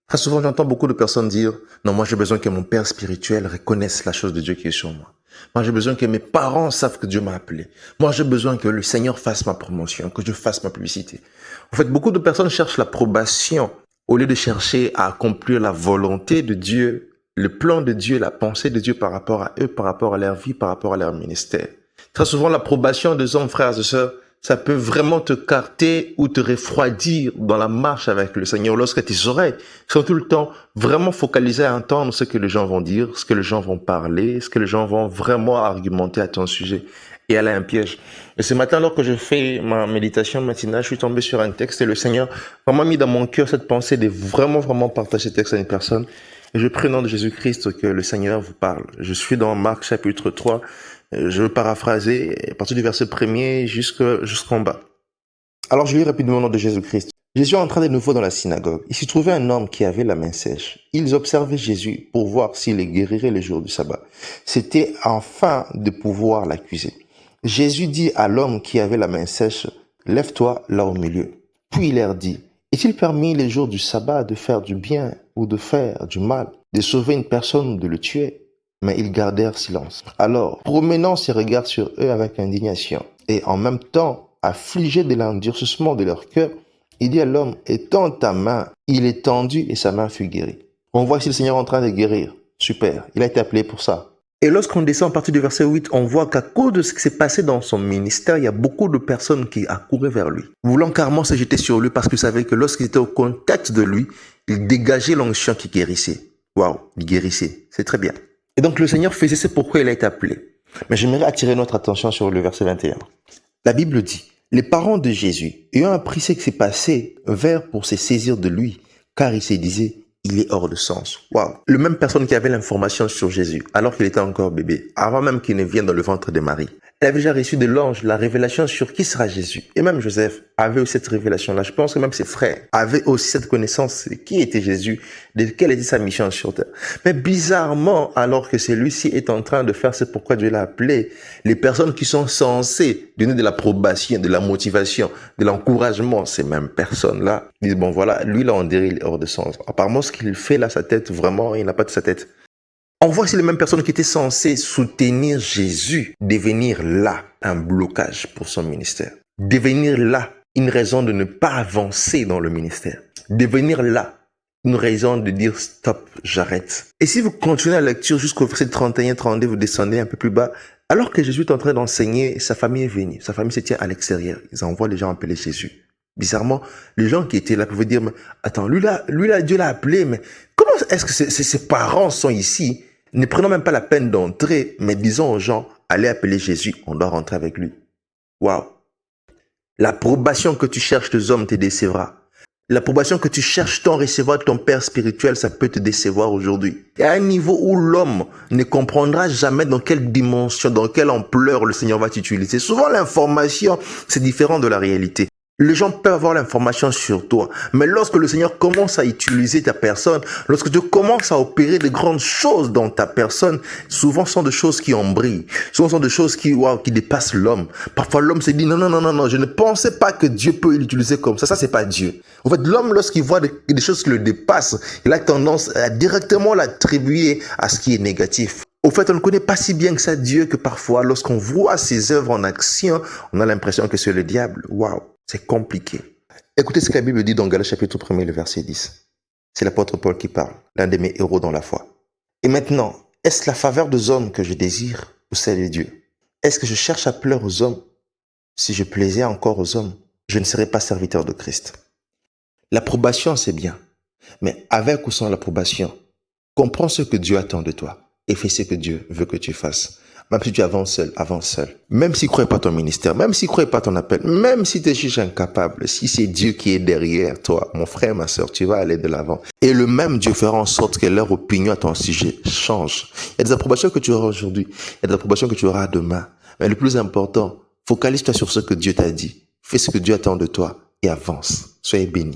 Très souvent, j'entends beaucoup de personnes dire, non, moi j'ai besoin que mon père spirituel reconnaisse la chose de Dieu qui est sur moi. Moi j'ai besoin que mes parents savent que Dieu m'a appelé. Moi j'ai besoin que le Seigneur fasse ma promotion, que je fasse ma publicité. En fait, beaucoup de personnes cherchent l'approbation au lieu de chercher à accomplir la volonté de Dieu, le plan de Dieu, la pensée de Dieu par rapport à eux, par rapport à leur vie, par rapport à leur ministère. Très souvent, l'approbation des hommes, frères et sœurs, ça peut vraiment te carter ou te refroidir dans la marche avec le Seigneur lorsque tes oreilles sont tout le temps vraiment focalisées à entendre ce que les gens vont dire, ce que les gens vont parler, ce que les gens vont vraiment argumenter à ton sujet. Et elle a un piège. Et ce matin, alors que je fais ma méditation matinale, je suis tombé sur un texte et le Seigneur m'a vraiment mis dans mon cœur cette pensée de vraiment partager ce texte à une personne. Et je prie au nom de Jésus-Christ que le Seigneur vous parle. Je suis dans Marc chapitre 3. Je veux paraphraser à partir du verset 1er jusqu'en bas. Alors je lis rapidement au nom de Jésus-Christ. Jésus entra de nouveau dans la synagogue. Il s'y trouvait un homme qui avait la main sèche. Ils observaient Jésus pour voir s'il les guérirait le jour du sabbat. C'était afin de pouvoir l'accuser. Jésus dit à l'homme qui avait la main sèche, « Lève-toi là au milieu. » Puis il leur dit, « Est-il permis les jours du sabbat de faire du bien ou de faire du mal, de sauver une personne ou de le tuer ?» Mais ils gardèrent silence. Alors, promenant ses regards sur eux avec indignation, et en même temps, affligé de l'endurcissement de leur cœur, il dit à l'homme, étends ta main. Il est tendu et sa main fut guérie. On voit ici le Seigneur en train de guérir. Super, il a été appelé pour ça. Et lorsqu'on descend à partir du verset 8, on voit qu'à cause de ce qui s'est passé dans son ministère, il y a beaucoup de personnes qui accouraient vers lui, voulant carrément se jeter sur lui parce qu'ils savaient que lorsqu'ils étaient au contact de lui, il dégageait l'onction qui guérissait. Waouh, il guérissait. C'est très bien. Et donc le Seigneur faisait ce pourquoi il a été appelé. Mais j'aimerais attirer notre attention sur le verset 21. La Bible dit, les parents de Jésus, ayant appris ce qui s'est passé, vinrent pour se saisir de lui, car ils se disaient, il est hors de sens. Waouh. Le même personne qui avait l'information sur Jésus, alors qu'il était encore bébé, avant même qu'il ne vienne dans le ventre de Marie. Elle avait déjà reçu de l'ange la révélation sur qui sera Jésus. Et même Joseph avait aussi cette révélation-là. Je pense que même ses frères avaient aussi cette connaissance de qui était Jésus, de quelle était sa mission sur terre. Mais bizarrement, alors que celui-ci est en train de faire ce pourquoi Dieu l'a appelé, les personnes qui sont censées donner de l'approbation, de la motivation, de l'encouragement, ces mêmes personnes-là, disent, bon voilà, lui là on dirait il est hors de sens. Apparemment ce qu'il fait là, sa tête, vraiment, il n'a pas de sa tête. On voit aussi les mêmes personnes qui étaient censées soutenir Jésus devenir là un blocage pour son ministère. Devenir là une raison de ne pas avancer dans le ministère. Devenir là une raison de dire stop, j'arrête. Et si vous continuez la lecture jusqu'au verset 31-32, vous descendez un peu plus bas. Alors que Jésus est en train d'enseigner, sa famille est venue. Sa famille se tient à l'extérieur. Ils envoient les gens appeler Jésus. Bizarrement, les gens qui étaient là pouvaient dire, mais attends, lui là, Dieu l'a appelé, mais comment est-ce que ses parents sont ici? Ne prenons même pas la peine d'entrer, mais disons aux gens, allez appeler Jésus, on doit rentrer avec lui. Waouh! L'approbation que tu cherches des hommes te décevra. L'approbation que tu cherches tant recevoir de ton père spirituel, ça peut te décevoir aujourd'hui. Il y a un niveau où l'homme ne comprendra jamais dans quelle dimension, dans quelle ampleur le Seigneur va t'utiliser. Souvent, l'information, c'est différent de la réalité. Les gens peuvent avoir l'information sur toi, mais lorsque le Seigneur commence à utiliser ta personne, lorsque tu commences à opérer de grandes choses dans ta personne, souvent ce sont des choses qui embrillent, souvent ce sont des choses qui dépassent l'homme. Parfois l'homme se dit non, je ne pensais pas que Dieu peut l'utiliser comme ça c'est pas Dieu. En fait, l'homme lorsqu'il voit des choses qui le dépassent, il a tendance à directement l'attribuer à ce qui est négatif. Au fait, on ne connaît pas si bien que ça Dieu que parfois, lorsqu'on voit ses œuvres en action, on a l'impression que c'est le diable. Waouh, c'est compliqué. Écoutez ce que la Bible dit dans Galates chapitre 1er, le verset 10. C'est l'apôtre Paul qui parle, l'un de mes héros dans la foi. Et maintenant, est-ce la faveur des hommes que je désire ou celle de Dieu? Est-ce que je cherche à plaire aux hommes? Si je plaisais encore aux hommes, je ne serais pas serviteur de Christ. L'approbation, c'est bien. Mais avec ou sans l'approbation, comprends ce que Dieu attend de toi. Et fais ce que Dieu veut que tu fasses. Même si tu avances seul, avance seul. Même s'il ne croit pas ton ministère, même s'il ne croit pas ton appel, même si tu es juge incapable, si c'est Dieu qui est derrière toi, mon frère, ma soeur, tu vas aller de l'avant. Et le même Dieu fera en sorte que leur opinion à ton sujet change. Il y a des approbations que tu auras aujourd'hui, il y a des approbations que tu auras demain. Mais le plus important, focalise-toi sur ce que Dieu t'a dit. Fais ce que Dieu attend de toi et avance. Soyez bénis.